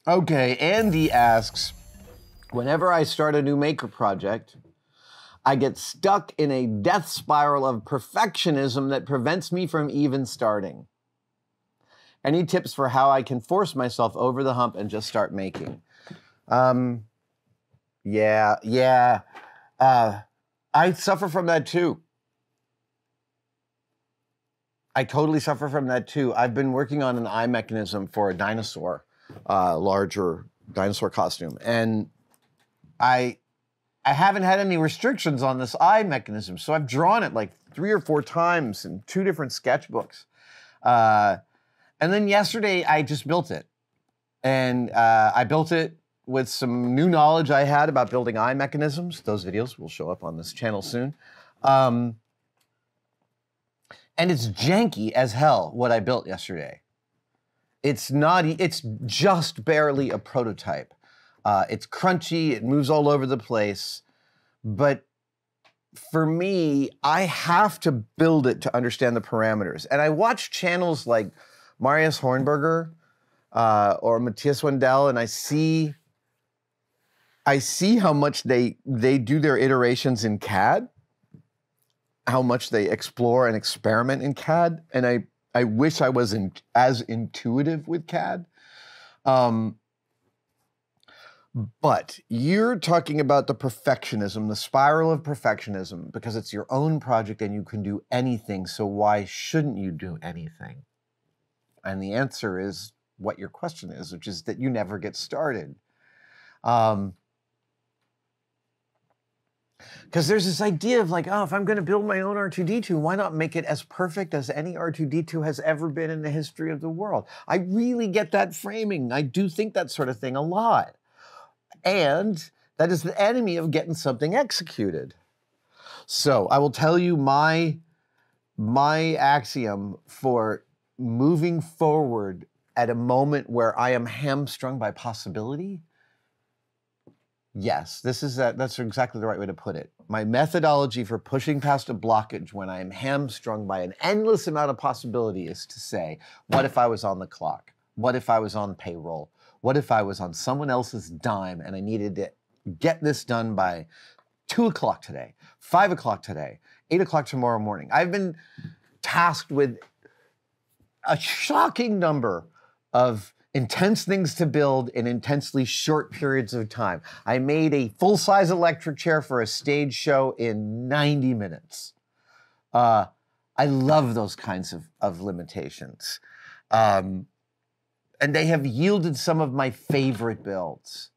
Okay, Andy asks, whenever I start a new maker project, I get stuck in a death spiral of perfectionism that prevents me from even starting. Any tips for how I can force myself over the hump and just start making? Yeah. I suffer from that too. I totally suffer from that too. I've been working on an eye mechanism for a dinosaur, larger dinosaur costume, and I haven't had any restrictions on this eye mechanism, so I've drawn it like 3 or 4 times in 2 different sketchbooks. And then yesterday, I just built it. And I built it with some new knowledge I had about building eye mechanisms. Those videos will show up on this channel soon. And it's janky as hell, what I built yesterday. It's just barely a prototype. It's crunchy, it moves all over the place. But for me, I have to build it to understand the parameters. And I watch channels like Marius Hornberger or Matthias Wendell, and I see how much they do their iterations in CAD, how much they explore and experiment in CAD, and I wish I was as intuitive with CAD. But you're talking about the perfectionism, the spiral of perfectionism, because it's your own project and you can do anything, so why shouldn't you do anything? And the answer is what your question is, which is that you never get started. Because there's this idea of like, oh, if I'm going to build my own R2-D2, why not make it as perfect as any R2-D2 has ever been in the history of the world? I really get that framing. I do think that sort of thing a lot. And that is the enemy of getting something executed. So I will tell you my axiom for moving forward at a moment where I am hamstrung by possibility. Yes, that's exactly the right way to put it. My methodology for pushing past a blockage when I am hamstrung by an endless amount of possibility is to say, what if I was on the clock? What if I was on payroll? What if I was on someone else's dime and I needed to get this done by 2 o'clock today, 5 o'clock today, 8 o'clock tomorrow morning? I've been tasked with a shocking number of intense things to build in intensely short periods of time. I made a full-size electric chair for a stage show in 90 minutes. I love those kinds of limitations. And they have yielded some of my favorite builds.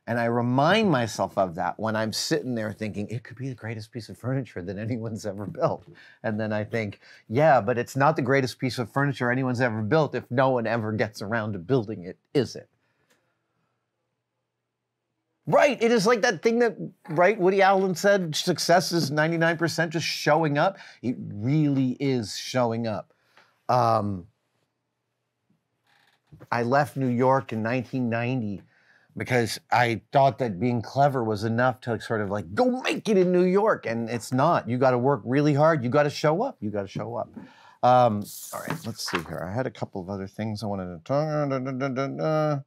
And I remind myself of that when I'm sitting there thinking, it could be the greatest piece of furniture that anyone's ever built. And then I think, yeah, but it's not the greatest piece of furniture anyone's ever built if no one ever gets around to building it, is it? Right, it is like that thing that, right, Woody Allen said, success is 99% just showing up. It really is showing up. I left New York in 1990 because I thought that being clever was enough to sort of like, go make it in New York. And it's not. You got to work really hard. You got to show up. You got to show up. All right, let's see here. I had a couple of other things I wanted to talk.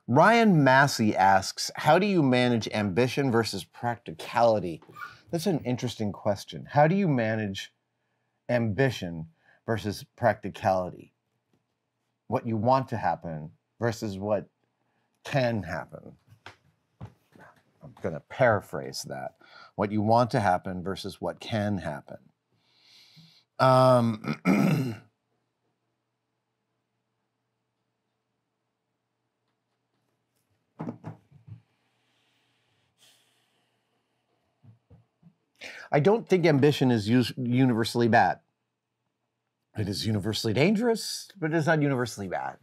Ryan Massey asks, how do you manage ambition versus practicality? That's an interesting question. How do you manage ambition versus practicality? What you want to happen versus what can happen. I'm going to paraphrase that. What you want to happen versus what can happen. I don't think ambition is universally bad. It is universally dangerous, but it's not universally bad.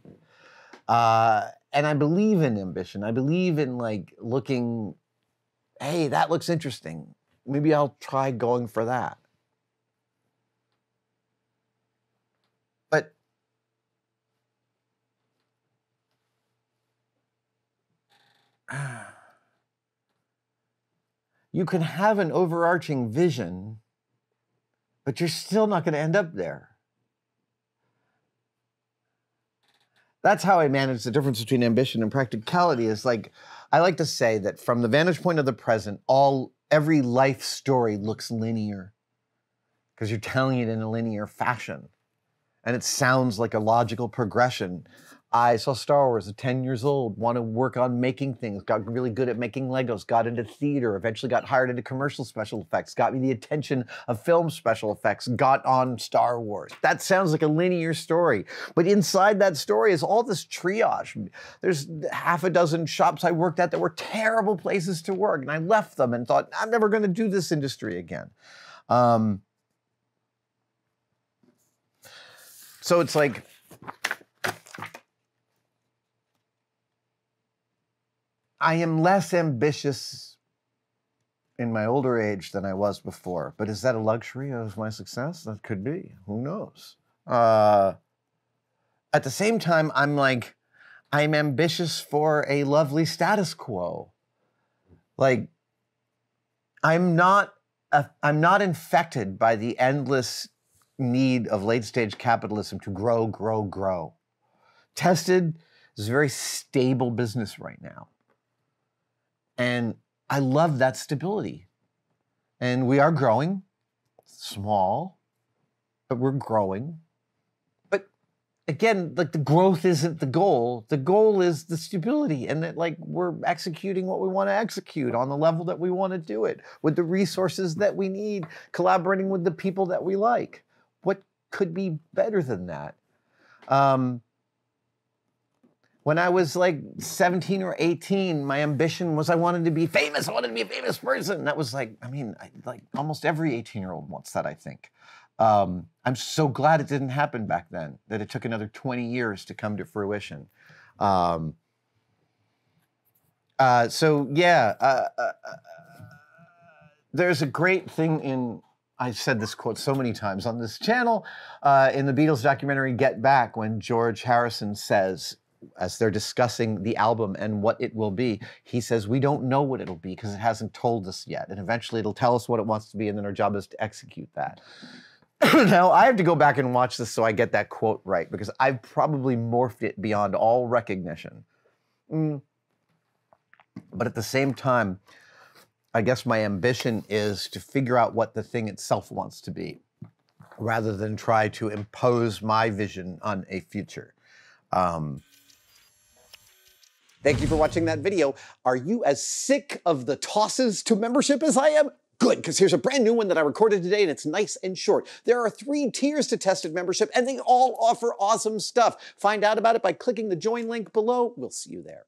And I believe in ambition. I believe in like looking, hey, that looks interesting. Maybe I'll try going for that. But you can have an overarching vision, but you're still not going to end up there. that's how I manage the difference between ambition and practicality. Is like, I like to say that from the vantage point of the present, every life story looks linear because you're telling it in a linear fashion. And it sounds like a logical progression. I saw Star Wars at 10 years old, want to work on making things, got really good at making Legos, got into theater, eventually got hired into commercial special effects, got me the attention of film special effects, got on Star Wars. That sounds like a linear story. But inside that story is all this triage. There's half a dozen shops I worked at that were terrible places to work, and I left them and thought, I'm never going to do this industry again. So it's like, I am less ambitious in my older age than I was before, but is that a luxury of my success? That could be. Who knows? At the same time, I'm ambitious for a lovely status quo. Like, I'm not infected by the endless need of late-stage capitalism to grow, grow, grow. Tested is a very stable business right now. And I love that stability. And we are growing, small, but we're growing. But again, like, the growth isn't the goal. The goal is the stability, and that, like, we're executing what we want to execute on the level that we want to do it, with the resources that we need, collaborating with the people that we like. What could be better than that? When I was like 17 or 18, my ambition was I wanted to be famous. I wanted to be a famous person. That was like, like almost every 18-year-old wants that, I think. I'm so glad it didn't happen back then, that it took another 20 years to come to fruition. There's a great thing in, I've said this quote so many times on this channel, in the Beatles documentary Get Back, when George Harrison says, as they're discussing the album and what it will be, he says, we don't know what it'll be because it hasn't told us yet. And eventually it'll tell us what it wants to be, and then our job is to execute that. Now, I have to go back and watch this so I get that quote right, because I've probably morphed it beyond all recognition. But at the same time, I guess my ambition is to figure out what the thing itself wants to be, rather than try to impose my vision on a future. Thank you for watching that video. Are you as sick of the tosses to membership as I am? Good, because here's a brand new one that I recorded today, and it's nice and short. There are 3 tiers to Tested membership, and they all offer awesome stuff. Find out about it by clicking the join link below. We'll see you there.